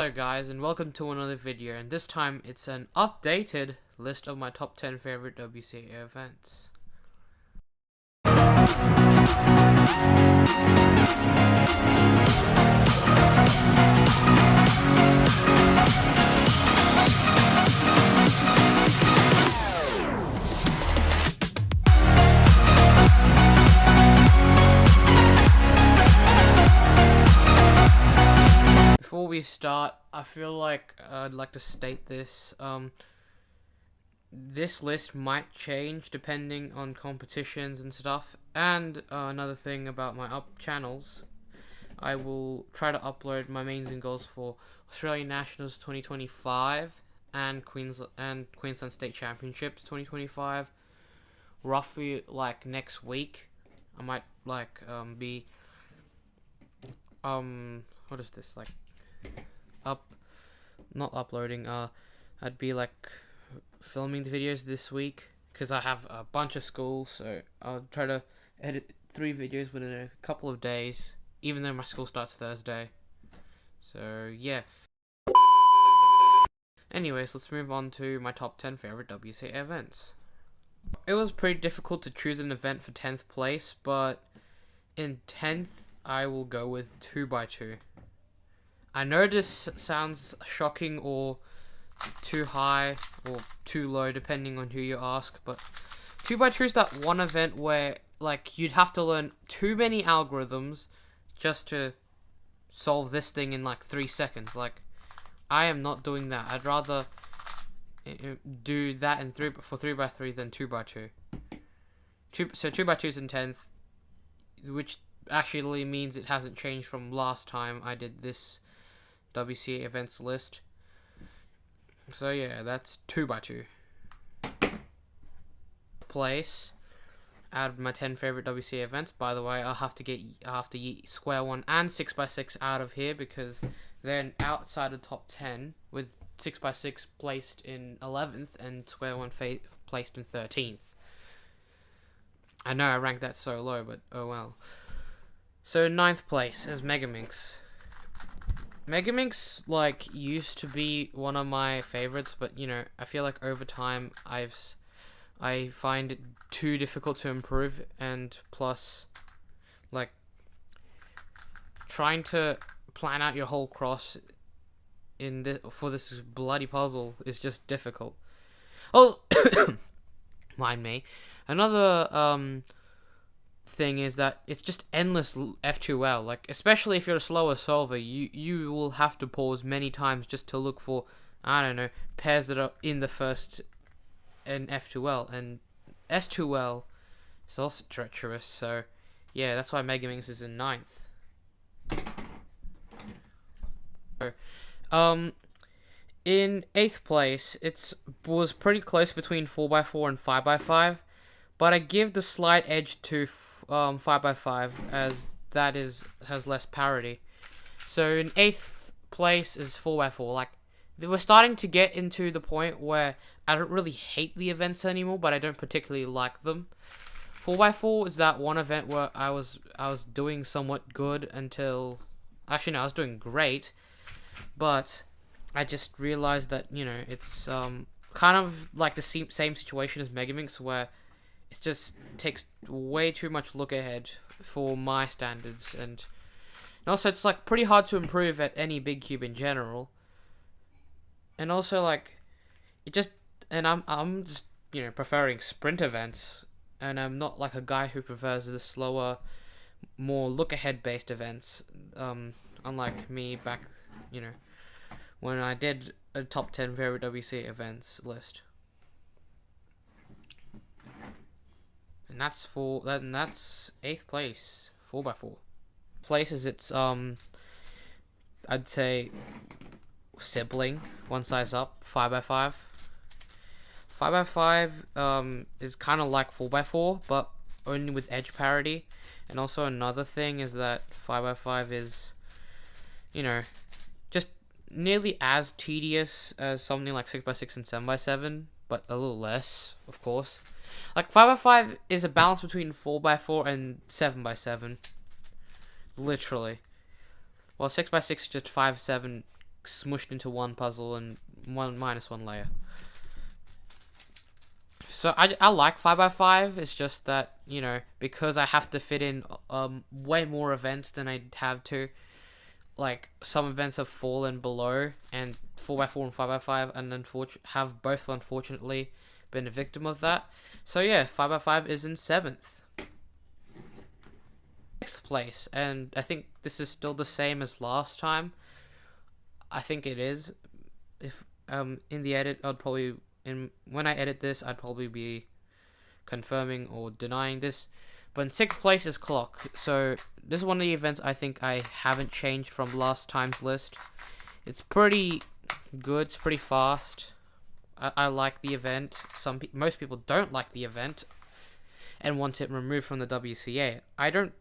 Hello guys, and welcome to another video, and this time it's an updated list of my top 10 favorite WCA events. Before we start, I feel like I'd like to state this. This list might change depending on competitions and stuff. And another thing about my channels, I will try to upload my mains and goals for Australian Nationals 2025 and Queensland State Championships 2025. Roughly like next week, I might like be what is this like? Not uploading. I'd be like filming the videos this week because I have a bunch of school, so I'll try to edit 3 videos within a couple of days, even though my school starts Thursday. So yeah. Anyways, let's move on to my top 10 favorite WCA events. It was pretty difficult to choose an event for 10th place, but in 10th I will go with 2x2. I know this sounds shocking or too high or too low depending on who you ask, but 2x2 is that one event where like you'd have to learn too many algorithms just to solve this thing in like 3 seconds. Like, I am not doing that. I'd rather do that in 3x3 than 2x2. So 2x2 is in 10th, which actually means it hasn't changed from last time I did this WCA events list. So yeah, that's 2x2. Place out of my 10 favorite WCA events. By the way, I'll have to yeet Square One and 6x6 out of here because they're outside the top 10, with 6x6 placed in 11th and Square One placed in 13th. I know I ranked that so low, but oh well. So 9th place is Megaminx. Megaminx like used to be one of my favorites, but you know, I feel like over time I find it too difficult to improve, and plus like trying to plan out your whole cross for this bloody puzzle is just difficult. Oh, mind me. Another thing is that it's just endless F2L. Like, especially if you're a slower solver, you will have to pause many times just to look for, I don't know, pairs that are in the first in F2L, and S2L is also treacherous. So yeah, that's why Megaminx is in 9th. In 8th place, it was pretty close between 4x4 and 5x5, but I give the slight edge to 5x5 as that has less parity. So in 8th place is 4x4. Like, we're starting to get into the point where I don't really hate the events anymore, but I don't particularly like them. 4x4 is that one event where I was doing somewhat good until, actually no, I was doing great, but I just realized that, you know, it's kind of like the same situation as Megaminx, where it just takes way too much look ahead for my standards, and also it's like pretty hard to improve at any big cube in general. And also like I'm just, you know, preferring sprint events, and I'm not like a guy who prefers the slower, more look ahead based events. Unlike me back, you know, when I did a top 10 favorite WC events list. And that's 8th place, 4x4. Places it's I'd say sibling, one size up, 5x5. 5x5 is kind of like 4x4, but only with edge parity. And also another thing is that 5x5 is, you know, just nearly as tedious as something like 6x6 and 7x7, but a little less, of course. Like, 5x5 is a balance between 4x4 and 7x7. Literally. Well, 6x6 is just 5, 7 smushed into one puzzle and -1 layer. So I like 5x5. It's just that, you know, because I have to fit in way more events than I'd have to. Like, some events have fallen below, and 4x4 and 5x5 and have both unfortunately been a victim of that. So yeah, 5x5 is in 7th. Next place, and I think this is still the same as last time. I think it is. If in the edit, when I edit this, I'd probably be confirming or denying this. But in 6th place is Clock. So this is one of the events I think I haven't changed from last time's list. It's pretty good. It's pretty fast. I like the event. Most people don't like the event and want it removed from the WCA. I don't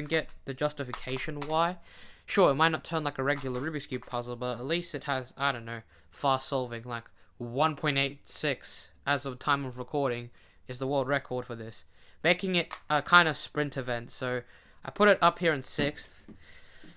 get the justification why. Sure, it might not turn like a regular Rubik's Cube puzzle, but at least it has, I don't know, fast solving. Like 1.86 as of time of recording is the world record for this, making it a kind of sprint event. So I put it up here in 6th,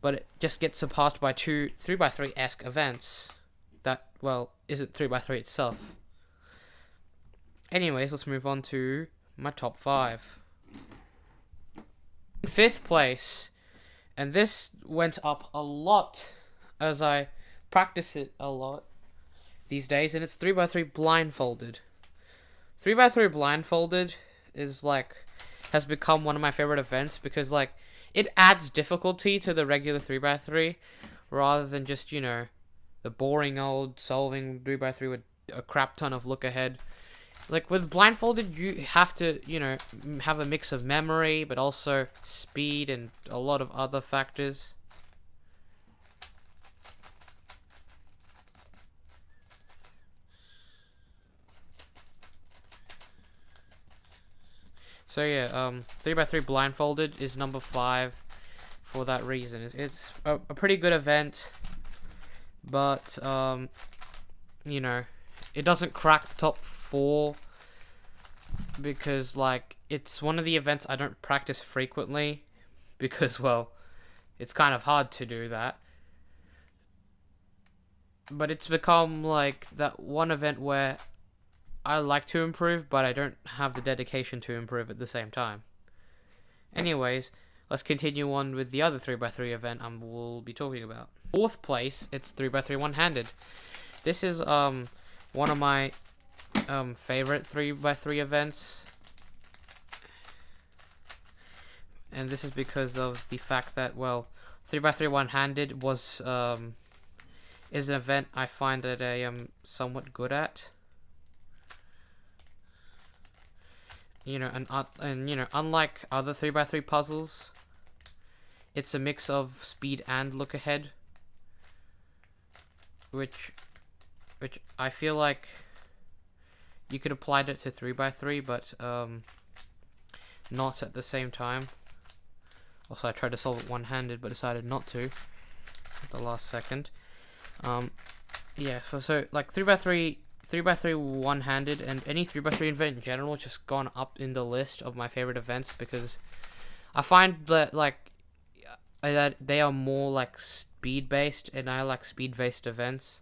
but it just gets surpassed by 2 3x3-esque events that, well, isn't 3x3 itself. Anyways, let's move on to my top 5. In 5th place, and this went up a lot as I practice it a lot these days, and it's 3x3 Blindfolded. 3x3 Blindfolded is has become one of my favorite events because it adds difficulty to the regular 3x3 rather than just, you know, the boring old solving 3x3 with a crap ton of look ahead. Like with Blindfolded, you have to, you know, have a mix of memory but also speed and a lot of other factors. So yeah, 3x3 Blindfolded is number 5 for that reason. It's a pretty good event, but you know, it doesn't crack the top 4 because it's one of the events I don't practice frequently because, well, it's kind of hard to do that. But it's become that one event where I like to improve, but I don't have the dedication to improve at the same time. Anyways, let's continue on with the other 3x3 event we'll be talking about. 4th place, it's 3x3 one-handed. This is one of my favorite 3x3 events, and this is because of the fact that, well, 3x3 one-handed is an event I find that I am somewhat good at. You know, and you know, unlike other 3x3 puzzles, it's a mix of speed and look ahead, which I feel like you could apply it to 3x3, but not at the same time. Also, I tried to solve it one-handed, but decided not to at the last second. Yeah, so 3x3 one-handed and any 3x3 event in general has just gone up in the list of my favorite events because I find that that they are more speed-based, and I like speed-based events.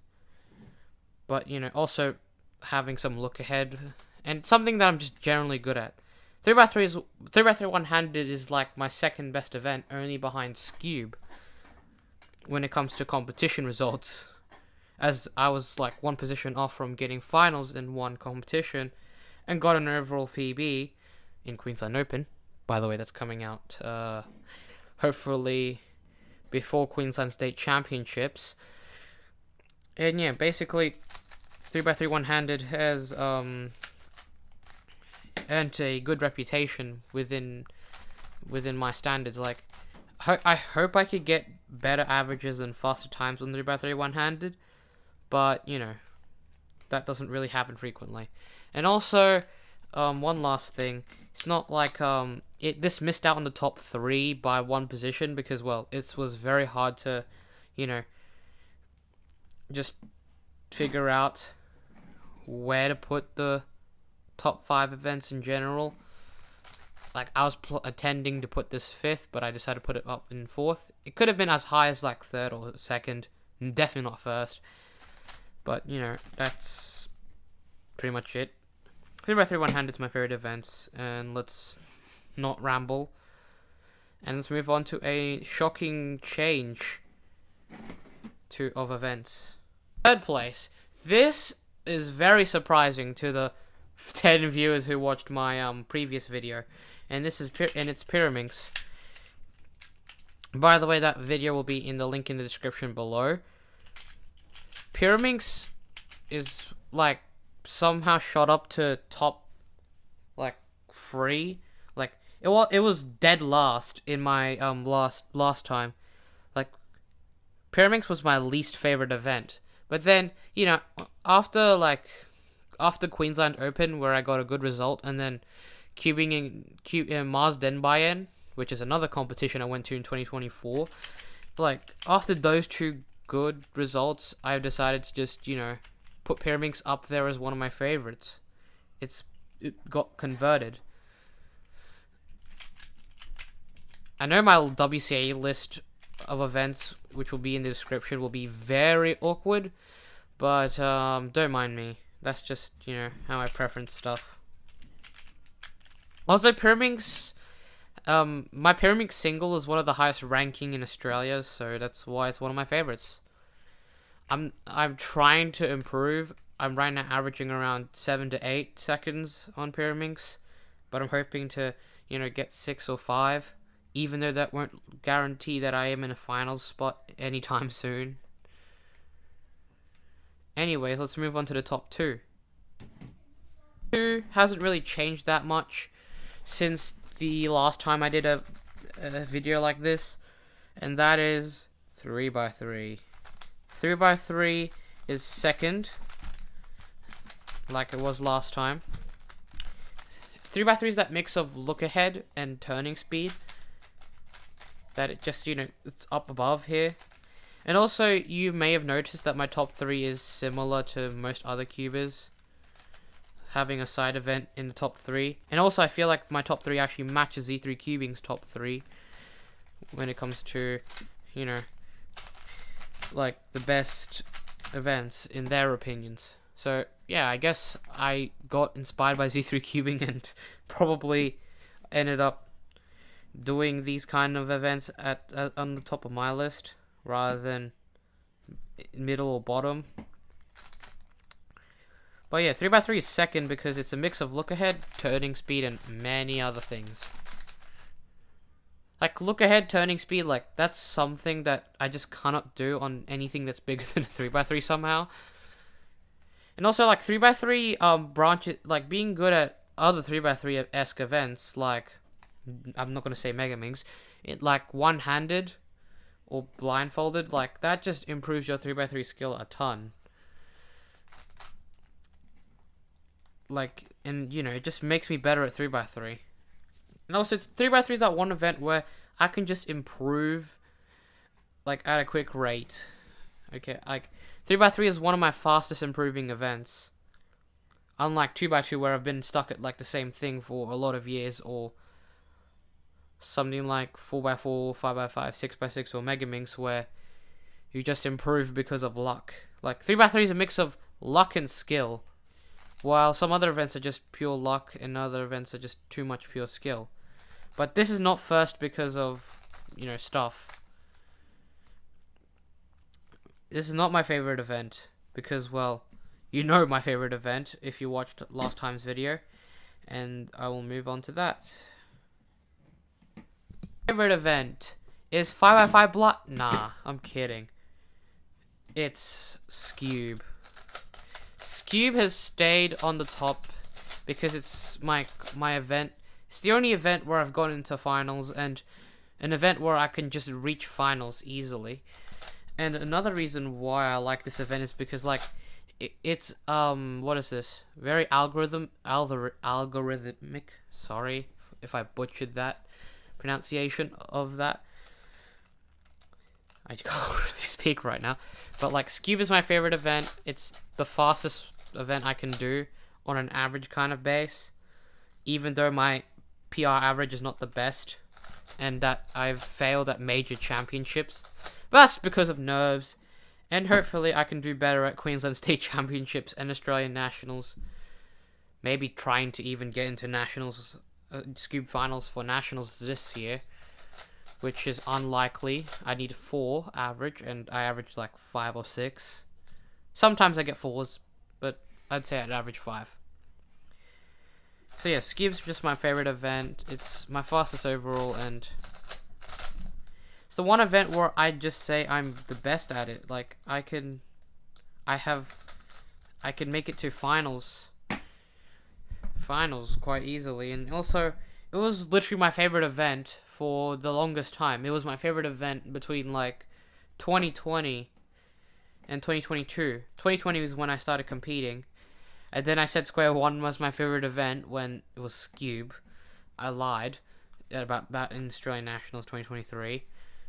But, you know, also having some look ahead and something that I'm just generally good at. 3x3 one-handed is my second best event, only behind Skewb when it comes to competition results, as I was one position off from getting finals in one competition and got an overall PB in Queensland Open. By the way, that's coming out hopefully before Queensland State Championships. And yeah, basically 3x3 one-handed has earned a good reputation within my standards. I hope I could get better averages and faster times on 3x3 one-handed, but you know, that doesn't really happen frequently. And also, one last thing, it's not this missed out on the top 3 by one position because, well, it was very hard to, you know, just figure out where to put the top 5 events in general. I was intending to put this 5th, but I decided to put it up in 4th. It could have been as high as 3rd or 2nd, Definitely not first. But, you know, that's pretty much it. 3x3 one-handed is my favorite events, and let's not ramble. And let's move on to a shocking change of events. Third place. This is very surprising to the 10 viewers who watched my previous video, and it's Pyraminx. By the way, that video will be in the link in the description below. Pyraminx is like somehow shot up to top like 3. Like it was dead last in my last time. Like Pyraminx was my least favorite event. But then, you know, after Queensland Open, where I got a good result, and then cubing in Mars Denbayen, which is another competition I went to in 2024, like after those two good results, I've decided to just, you know, put Pyraminx up there as one of my favorites. It got converted. I know my WCA list of events, which will be in the description, will be very awkward, but don't mind me. That's just, you know, how I preference stuff. Also, Pyraminx, my Pyraminx single is one of the highest ranking in Australia, so that's why it's one of my favorites. I'm trying to improve. I'm right now averaging around 7 to 8 seconds on Pyraminx, but I'm hoping to, you know, get 6 or 5. Even though that won't guarantee that I am in a finals spot anytime soon. Anyways, let's move on to the top 2. 2 hasn't really changed that much since the last time I did a video like this, and that is 3x3. 3x3 is second, like it was last time. 3x3 is that mix of look ahead and turning speed. That it just, you know, it's up above here. And also, you may have noticed that my top 3 is similar to most other cubers, having a side event in the top 3. And also, I feel like my top 3 actually matches Z3 Cubing's top 3 when it comes to, you know, like the best events in their opinions. So yeah, I guess I got inspired by Z3 Cubing and probably ended up doing these kind of events on the top of my list rather than middle or bottom. But yeah, 3x3 is second because it's a mix of look ahead, turning speed, and many other things. Like look ahead, turning speed, like that's something that I just cannot do on anything that's bigger than a 3x3 somehow. And also like 3x3 branches, like being good at other 3x3-esque events, like I'm not going to say Megaminx, it like one-handed or blindfolded, like that just improves your 3x3 skill a ton. Like, and you know, it just makes me better at 3x3. And also, 3x3 is that one event where I can just improve, like, at a quick rate. Okay, like, 3x3 is one of my fastest improving events. Unlike 2x2, where I've been stuck at, like, the same thing for a lot of years, or something like 4x4, 5x5, 6x6, or Megaminx, where you just improve because of luck. Like, 3x3 is a mix of luck and skill, while some other events are just pure luck, and other events are just too much pure skill. But this is not first because of, you know, stuff. This is not my favorite event, because, well, you know my favorite event if you watched last time's video, and I will move on to that. Favorite event is 5x5 blood. Nah, I'm kidding. It's Skewb. Skewb has stayed on the top because it's my event. It's the only event where I've gone into finals, and an event where I can just reach finals easily. And another reason why I like this event is because, like, it's what is this? Very algorithmic. Sorry if I butchered that pronunciation of that. I can't really speak right now. But like, Skewb is my favorite event. It's the fastest event I can do on an average kind of base, even though my PR average is not the best, and that I've failed at major championships. But that's because of nerves And hopefully I can do better at Queensland State Championships and Australian Nationals. Maybe trying to even get into Nationals, Skewb finals for Nationals this year, which is unlikely. I need 4 average, and I average like 5 or 6. Sometimes I get 4s, but I'd say I'd average 5. So yeah, Skewb's just my favorite event. It's my fastest overall, and it's the one event where I just say I'm the best at it. Like I can make it to finals quite easily, and also it was literally my favorite event for the longest time. It was my favorite event between like 2020 and 2022. 2020 was when I started competing. And then I said Square 1 was my favorite event when it was Skewb. I lied about that in Australian Nationals 2023.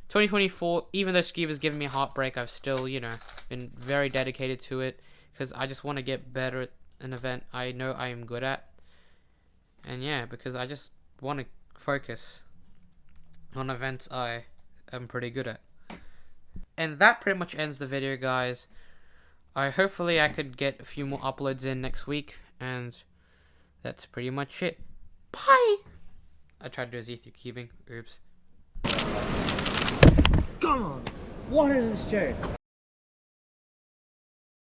2024, even though Skewb has given me a heartbreak, I've still, been very dedicated to it. Because I just want to get better at an event I know I am good at. And yeah, because I just want to focus on events I am pretty good at. And that pretty much ends the video, guys. Hopefully I could get a few more uploads in next week, and that's pretty much it. Bye! I tried to do a Z through cubing. Oops. Come on! What is this joke?